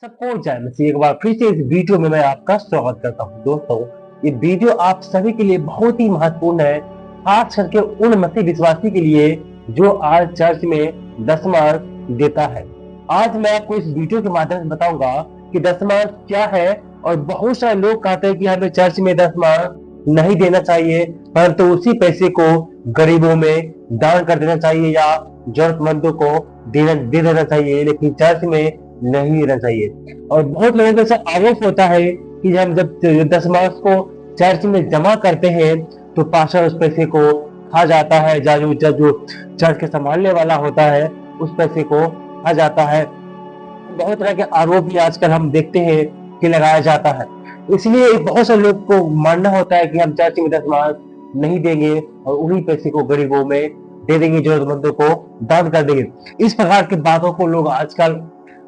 सबको चैनल से एक बार फिर से इस वीडियो में मैं आपका स्वागत करता हूं। दोस्तों, ये वीडियो आप सभी के लिए बहुत ही महत्वपूर्ण है, खास करके उन मसीह विश्वासी के लिए जो आज चर्च में दशमांश देता है। आज मैं आपको इस वीडियो के माध्यम से बताऊंगा कि दशमांश क्या है। और बहुत सारे लोग कहते हैं कि हमें चर्च में दशमांश नहीं देना चाहिए, परंतु उसी पैसे को गरीबों में दान कर देना चाहिए या जरूरतमंदों को दे देना चाहिए, लेकिन चर्च में नहीं देना चाहिए। और बहुत लोगों को ऐसा आरोप होता है कि हम जब दशमांश को चर्च में जमा करते हैं तो पास्टर उस पैसे को खा जाता है, जो चर्च के संभालने वाला होता है उस पैसे को खा जाता है। बहुत तरह के आरोप भी आजकल हम देखते हैं कि लगाया जाता है। इसलिए बहुत से लोग को मानना होता है कि हम चर्च में दशमांश नहीं देंगे और उन्हीं पैसे को गरीबों में दे देंगे, जरूरतमंदों को दान कर देंगे। इस प्रकार की बातों को लोग आजकल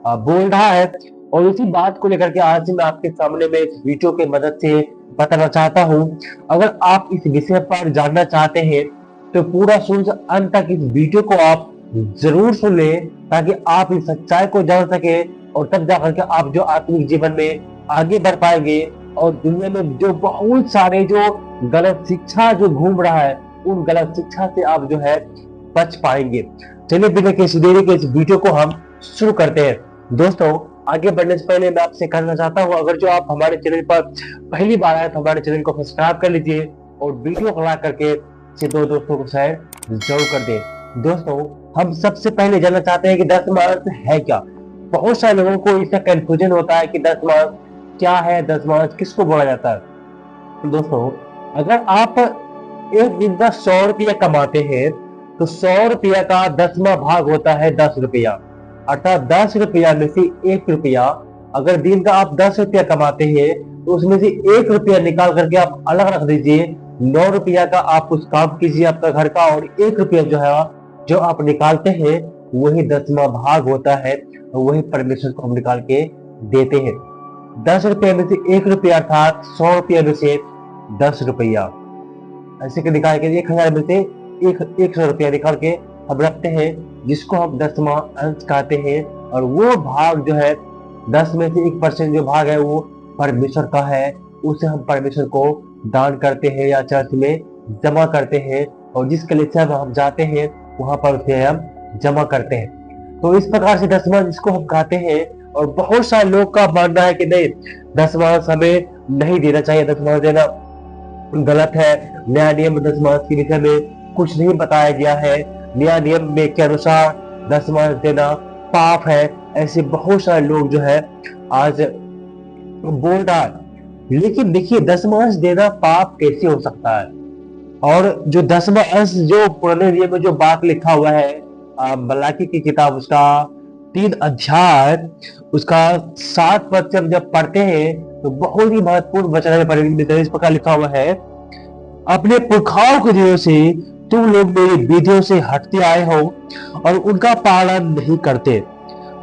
बोल रहा है। और इसी बात को लेकर के आज मैं आपके सामने में इस वीडियो के मदद से बताना चाहता हूं। अगर आप इस विषय पर जानना चाहते हैं तो पूरा सुन से अंत तक इस वीडियो को आप जरूर सुन लें, ताकि आप इस सच्चाई को जान सके और तब जाकर के आप जो आत्मिक जीवन में आगे बढ़ पाएंगे। और दुनिया में जो बहुत सारे जो गलत शिक्षा जो घूम रहा है, उन गलत शिक्षा से आप जो है बच पाएंगे। चलिए बिना किसी देरी के इस वीडियो को हम शुरू करते हैं। दोस्तों, आगे बढ़ने से पहले मैं आपसे कहना चाहता हूँ, अगर जो आप हमारे चैनल पर पहली बार आए तो हमारे चैनल को सब्सक्राइब कर लीजिए और वीडियो को लाइक करके इसे दो दोस्तों को शेयर जरूर कर दें। दोस्तों, हम सबसे पहले जानना चाहते हैं कि दशमांश है क्या। बहुत सारे लोगों को इसका कंफ्यूजन होता है कि दशमांश क्या है, दशमांश किसको बोला जाता है। दोस्तों, अगर आप एक दिन का 100 रुपया कमाते हैं तो 100 रुपया का 10वां भाग होता है 10 रुपया, अर्थात 10 रुपया में से 1 रुपया। अगर दिन का आप 10 रुपया कमाते हैं तो उसमें से 1 रुपया निकाल करके आप अलग रख दीजिए। 9 रुपया का आप कुछ काम कीजिए आपका घर का, और 1 रुपया जो है जो आप निकालते हैं वही 10वां भाग होता है, और वही परमेश्वर को हम निकाल के देते हैं। 10 रुपया में से 1 रुपया अर्थात 100 रुपया में से 10 रुपया, ऐसे के निकाल के 1000 में से 100 रुपया निकाल के हम रखते हैं, जिसको हम 10वां अंश कहते हैं। और वो भाग जो है 10 में से 1% जो भाग है वो परमेश्वर का है, उसे हम परमेश्वर को दान करते हैं या चर्च में जमा करते हैं, और जिस कलीसिया में हम जाते हैं वहां पर उसे हम जमा करते हैं। तो इस प्रकार से दशमांश जिसको हम कहते हैं। और बहुत सारे लोग का मानना है कि नहीं, दशमांश हमें नहीं देना चाहिए, दशमांश देना गलत है। नया नियम दशमांश के विषय में कुछ नहीं बताया गया है। नया नियम में के अनुसार दशमांश देना पाप है। ऐसे बहुत सारे लोग जो है आज बोल रहा है। लेकिन देखिए, दशमांश देना पाप कैसे हो सकता है। और जो 10वां अंश जो पुराने नियम में जो बात लिखा हुआ है, मलाकी की किताब उसका 3 अध्याय उसका 7 पद जब पढ़ते हैं तो बहुत ही महत्वपूर्ण वचन है। इस प्रकार लिखा हुआ है, अपने पुरखाओं के दिनों से तुम लोग मेरी विधियों से हटते आए हो और उनका पालन नहीं करते।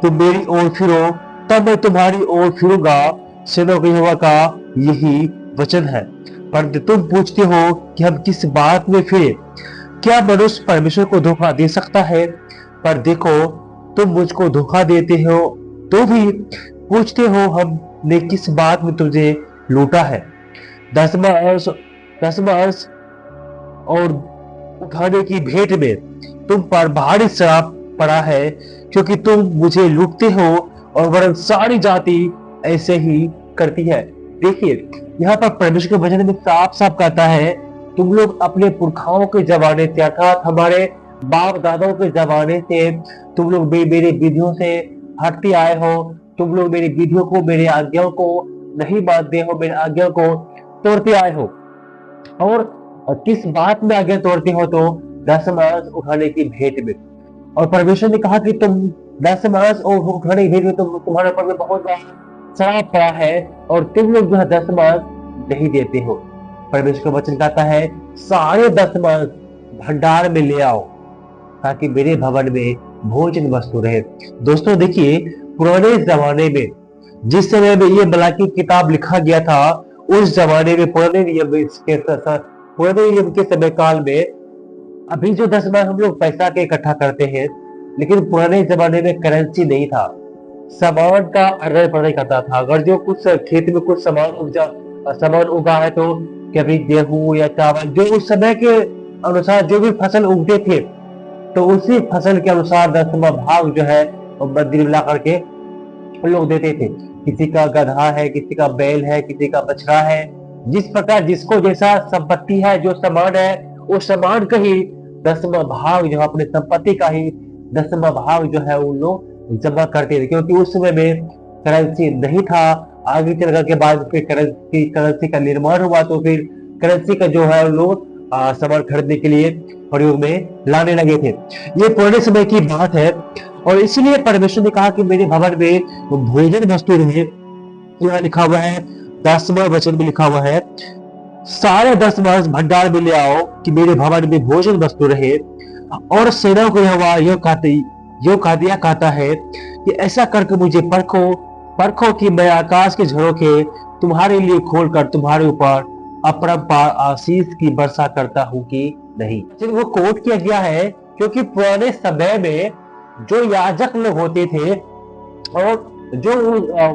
तुम मेरी ओर फिरो, तब मैं तुम्हारी ओर फिरूंगा, सेनाओं के यहोवा का यही वचन है। परंतु तुम पूछते हो कि हम किस बात में फिरे। क्या मनुष्य परमेश्वर को धोखा दे सकता है? पर देखो, तुम मुझको धोखा देते हो तो भी पूछते हो हमने किस बात में तुझे लूटा है। 10वां अंश और उठाने की भेंट में तुम पर भारी श्राप पड़ा है, क्योंकि तुम मुझे लूटते हो और वरन सारी जाति ऐसे ही करती है। देखिए, यहाँ पर परमेश्वर के वचन में साफ साफ कहता है, तुम लोग अपने पुरखाओं के जमाने से अर्थात हमारे बाप दादाओं के जमाने से तुम लोग मेरी विधियों से हटते आए हो। तुम लोग मेरी विधियों को, मेरी आज्ञाओं को नहीं मानते हो, मेरी आज्ञा को तोड़ते आए हो। और किस बात में आज्ञा तोड़ते हो? तो दशमांश उठाने की भेंट में। और परमेश्वर ने कहा कि तुम दशमांश और उठाने की भेंट में तुम्हारे ऊपर में बहुत बड़ा श्राप पड़ा है, और तुम लोग जो है दशमांश नहीं देते हो। परमेश्वर का वचन कहता है, सारे दशमांश भंडार में ले आओ ताकि मेरे भवन में भोजन वस्तु रहे। दोस्तों देखिए, पुराने जमाने में जिस समय में ये मलाकी किताब लिखा गया था, उस जमाने में पुराने नियम के समय काल में, अभी जो 10 बार हम लोग पैसा के इकट्ठा करते हैं, लेकिन पुराने जमाने में करेंसी नहीं था। सामान का अदला बदल करता था। अगर जो कुछ खेत में कुछ सामान उगा है, तो कभी गेहूं या चावल, जो उस समय के अनुसार जो भी फसल उगते थे, तो उसी फसल के अनुसार 10वां भाग जो है वो मंदिर में ला करके लोग देते थे। किसी का गधा है, किसी का बैल है, किसी का बछड़ा है, जिस प्रकार जिसको जैसा संपत्ति है, जो सामान है, उस सामान का ही 10वां भाग जो है, अपने संपत्ति का ही 10वां भाग जो है उन लोग जमा करते थे। क्योंकि उस समय में करेंसी नहीं था। आगे चल कर के बाद फिर करेंसी का निर्माण हुआ, तो फिर करेंसी का जो है उन लोग सामान खरीदने के लिए प्रयोग में लाने लगे थे। ये पुराने समय की बात है, और इसलिए परमेश्वर ने कहा कि मेरे भवन में भोजन वस्तु रहे। यहाँ लिखा हुआ है 10वां वचन में लिखा हुआ है, सारे 10 वर्ष भंडार में ले आओ कि मेरे भवन में भोजन वस्तु रहे। और सेनाओं को यो कहता है कि ऐसा करके मुझे परखो कि मैं आकाश के झरोखे तुम्हारे लिए खोलकर तुम्हारे ऊपर अपरंपार आशीष की वर्षा करता हूं कि नहीं। वो कोट किया गया है, क्योंकि पुराने समय में जो याजक लोग होते थे, और जो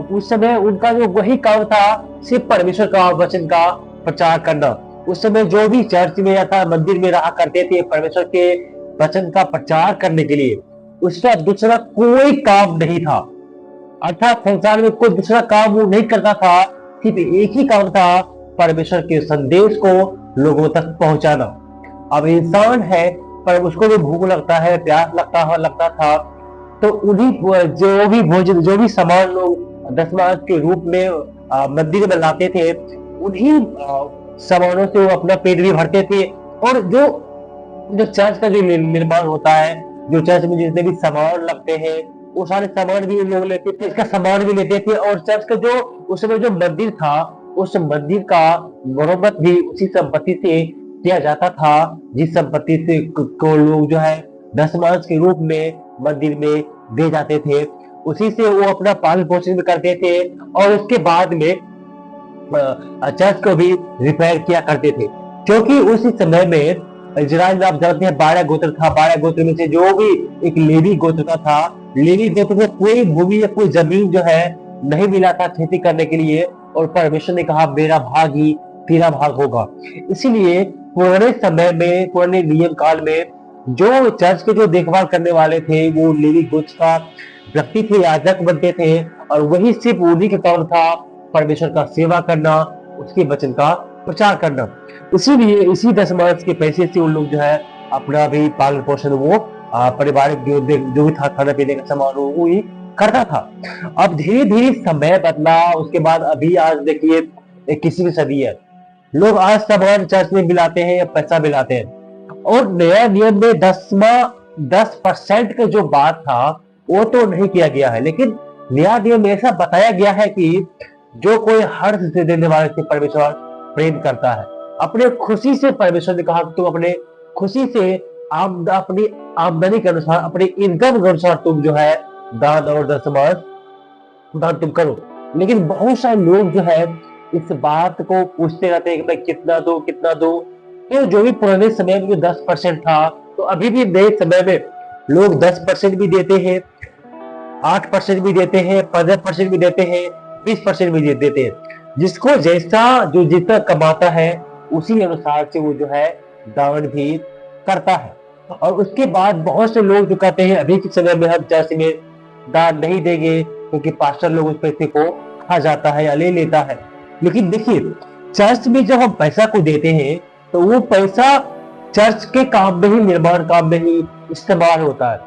उस समय उनका जो वही काम था, सिर्फ परमेश्वर का वचन का प्रचार करना। उस समय जो भी चर्च में या था मंदिर में रहा करते थे परमेश्वर के वचन का प्रचार करने के लिए, उसका दूसरा कोई काम नहीं था। अर्थात संसार में कोई दूसरा काम वो नहीं करता था, सिर्फ एक ही काम था, परमेश्वर के संदेश को लोगों तक पहुंचाना। अब इंसान है, पर उसको भी भूख लगता है, प्यास लगता था, तो उन्हीं जो भी सामान लोग 10वां के रूप में मंदिर में लाते थे, उन्हीं सामानों से वो अपना पेट भी भरते थे। और जो चर्च का जो निर्माण होता है, जो चर्च में जितने भी सामान लगते हैं, वो सारे सामान भी लोग लेते थे, इसका सामान भी लेते थे। और चर्च का जो उस समय जो मंदिर था, उस मंदिर का मरम्मत भी उसी संपत्ति से किया जाता था, जिस संपत्ति से को लोग जो है 10वां के रूप में मंदिर में दे जाते थे। उसी से वो अपना पालन पोषण भी करते थे, और उसके बाद में चर्च को भी रिपेयर किया करते थे। क्योंकि उसी समय में इजराइल में आप जानते हैं 12 गोत्र था। 12 गोत्र में से जो भी एक लेवी गोत्र का था, लेवी गोत्र को कोई भूमि या कोई जमीन जो है नहीं मिला था खेती करने के लिए, और परमेश्वर ने कहा मेरा भाग ही तेरा भाग होगा। इसीलिए पुराने समय में, पुराने नियम काल में, जो चर्च के जो देखभाल करने वाले थे वो लेवी गोत्र का व्यक्ति थे, याजक बनते थे, और वही सिर्फ उन्हीं का काम था परमेश्वर का सेवा करना, उसके वचन का प्रचार करना। इसीलिए इसी 10वां के पैसे से उन लोग जो है अपना भी पालन पोषण वो पारिवारिक जो भी था, खाना पीने का सामान वो ही करता था। अब धीरे धीरे समय बदला, उसके बाद अभी आज देखिए 21वीं सदी है, लोग आज सामान चर्च में मिलाते हैं या पैसा मिलाते हैं। और नया नियम में 10% का जो बात था वो तो नहीं किया गया है, लेकिन नया नियम में ऐसा बताया गया है कि जो कोई हर्ष से देने वाले से परमेश्वर प्रेम करता है। अपने खुशी से परमेश्वर ने कहा तुम अपने खुशी से अपनी आमदनी के अनुसार, अपने इनकम के अनुसार तुम जो है दान और दान तुम करो। लेकिन बहुत सारे लोग जो है इस बात को पूछते रहते हैं कि मैं कितना दो। तो जो भी पुराने समय में जो 10% था, तो अभी भी नए समय में लोग 10% भी देते हैं, 8% भी देते हैं, 15% भी देते हैं, 20% भी देते हैं। जिसको जो जितना कमाता है उसी अनुसार से वो जो है दान भी करता है। और उसके बाद बहुत से लोग जो कहते हैं अभी के समय में हम चर्च में दान नहीं देंगे, क्योंकि पास्टर लोग उस पैसे को खा जाता है या ले लेता है। लेकिन देखिए, चर्च में जब हम पैसा को देते हैं तो वो पैसा चर्च के काम में ही, निर्माण काम में ही इस्तेमाल होता है।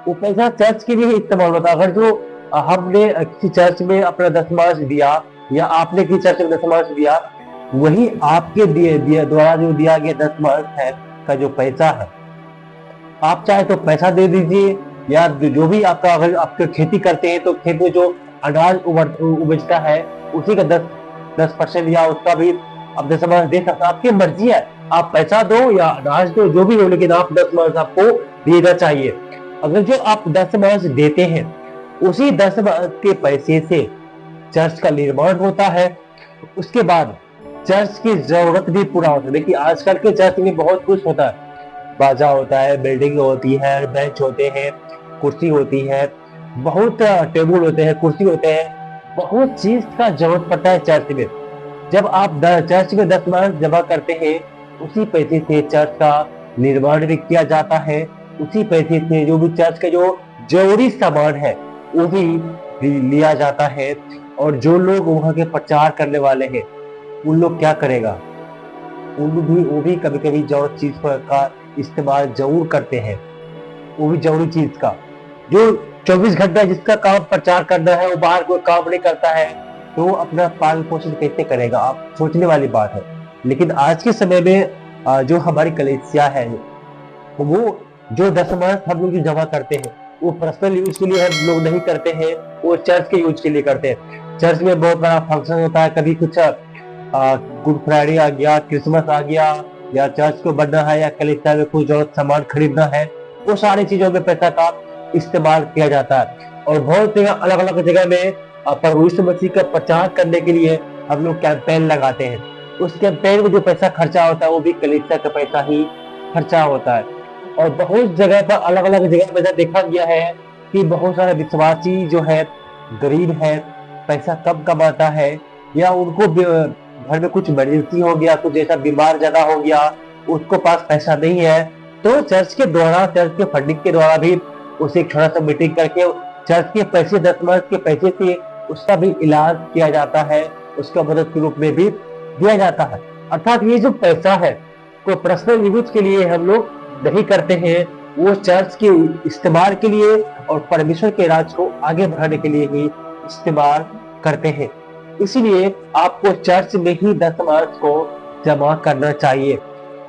वो पैसा चर्च के लिए इस्तेमाल होता है। अगर जो हमने किसी चर्च में अपना 10वां दिया, या आपने किसी चर्च में 10वां दिया, वही आपके द्वारा जो दिया गया 10वां है का जो पैसा है, आप चाहे तो पैसा दे दीजिए, या जो भी आपका, अगर आप खेती करते हैं तो खेत में जो अनाज उपजता है उसी का 10% या उसका भी आप 10वां दे सकते हैं। आपकी मर्जी है, आप पैसा दो या अनाज दो, जो भी हो, लेकिन आप 10वां आपको देना चाहिए। अगर जो आप 10वां देते हैं, उसी 10वां के पैसे से चर्च का निर्माण होता है। उसके बाद चर्च की जरूरत भी पूरा होता है। देखिए आजकल के चर्च में बहुत कुछ होता है, बाजा होता है, बिल्डिंग होती है, बेंच होते हैं, कुर्सी होती है, बहुत टेबल होते हैं, कुर्सी होते हैं, बहुत चीज का जरूरत पड़ता है चर्च में। जब आप चर्च में 10 मार्च जमा करते हैं, उसी पैसे से चर्च का निर्माण भी किया जाता है। उसी पैसे से जो भी चर्च का जो जरूरी सामान है वो भी लिया जाता है। और जो लोग वहां के प्रचार करने वाले हैं, उन लोग क्या करेगा, वो भी कभी कभी जरूरत चीज का इस्तेमाल जरूर करते हैं। वो भी जरूरी चीज का, जो 24 घंटा जिसका काम प्रचार करना है, वो बाहर कोई काम नहीं करता है, तो वो अपना पालन पोषण कैसे करेगा? आप सोचने वाली बात है। लेकिन आज के समय में जो हमारी कलीसिया है, वो जो दशमांश हम लोग जो जमा करते हैं, वो पर्सनल यूज के लिए हम लोग नहीं करते हैं, वो चर्च के यूज के लिए करते हैं। चर्च में बहुत बड़ा फंक्शन होता है, कभी कुछ गुड फ्राइडे आ गया, क्रिसमस आ गया, या चर्च को बनना है, या कलीसिया में कुछ जरूरत सामान खरीदना है, वो सारी चीजों में पैसा का इस्तेमाल किया जाता है। और बहुत जगह, अलग अलग जगह में प्रभु यीशु मसीह का प्रचार करने के लिए हम लोग कैंपेन लगाते हैं। उस कैंपेन में जो पैसा खर्चा होता है, वो भी कलीसिया का पैसा ही खर्चा होता है। और बहुत जगह पर, अलग अलग जगह पर देखा गया है कि बहुत सारे विश्वासी जो है, गरीब है, पैसा कम कमाता है, या उनको घर में कुछ इमरजेंसी हो गया, कुछ ऐसा बीमार ज्यादा हो गया, उसको पास पैसा नहीं है, तो चर्च के द्वारा, चर्च के फंडिंग के द्वारा भी उसे एक छोटा सा मीटिंग करके चर्च के पैसे, 10 मार्च के पैसे से उसका भी इलाज किया जाता है, उसका मदद के रूप में भी दिया जाता है। अर्थात ये जो पैसा है, कोई पर्सनल यूज के लिए हम लोग नहीं करते हैं, वो चर्च के इस्तेमाल के लिए और परमेश्वर के राज को आगे बढ़ाने के लिए ही इस्तेमाल करते हैं। इसीलिए आपको चर्च में ही 10 मार्च को जमा करना चाहिए।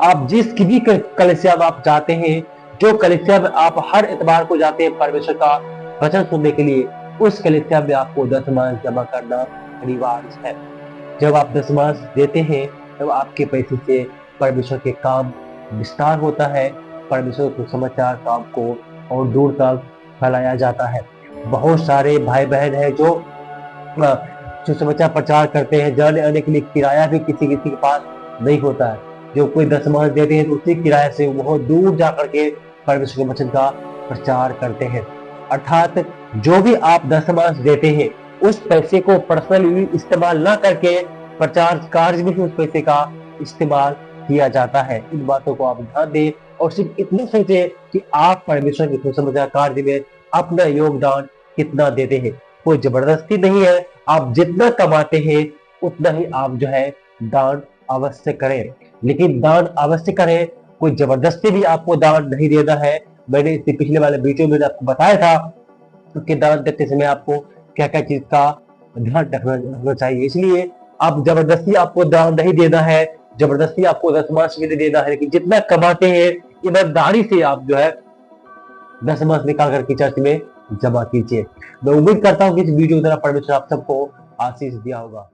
आप जिस भी कलीसिया में आप जाते हैं, जो कलीसिया में आप हर इतवार को जाते हैं परमेश्वर का वचन सुनने के लिए, उस कलीसिया में आपको 10 मार्च जमा करना अनिवार्य है। जब आप 10 मार्च देते हैं, तब आपके पैसे से परमेश्वर के काम विस्तार होता है, परमेश्वर के समाचार काम को और दूर तक फैलाया जाता है। बहुत सारे भाई बहन हैं जो समाचार प्रचार करते हैं, जाने आने के लिए किराया भी किसी किसी के पास नहीं होता है। जो कोई 10 मार्च देते हैं, तो उसी किराए से बहुत दूर जाकर के परमेश्वर के वचन का प्रचार करते हैं। अर्थात जो भी आप 10 मार्च देते हैं, उस पैसे को पर्सनल इस्तेमाल ना करके प्रचार कार्य में ही उस पैसे का इस्तेमाल किया जाता है। इन बातों को आप ध्यान दें और सिर्फ इतना सोचे कि आप परमेश्वर के सुसमाचार कार्य में अपना योगदान कितना देते हैं। कोई जबरदस्ती नहीं है, आप जितना कमाते हैं उतना ही आप जो है दान अवश्य करें, लेकिन दान अवश्य करें, कोई जबरदस्ती भी आपको दान नहीं देना है। मैंने इससे पिछले वाले वीडियो में आपको बताया था कि दान देते समय आपको क्या क्या चीज का ध्यान रखना चाहिए। इसलिए आप जबरदस्ती आपको दान नहीं देना है, जबरदस्ती आपको 10 मार्च में नहीं देना है, लेकिन जितना कमाते हैं ईमानदारी से आप जो है 10 मार्च निकाल करके चर्च में जमा कीजिए। मैं उम्मीद करता हूँ कि इस वीडियो के द्वारा परमेश्वर आप सबको आशीष दिया होगा।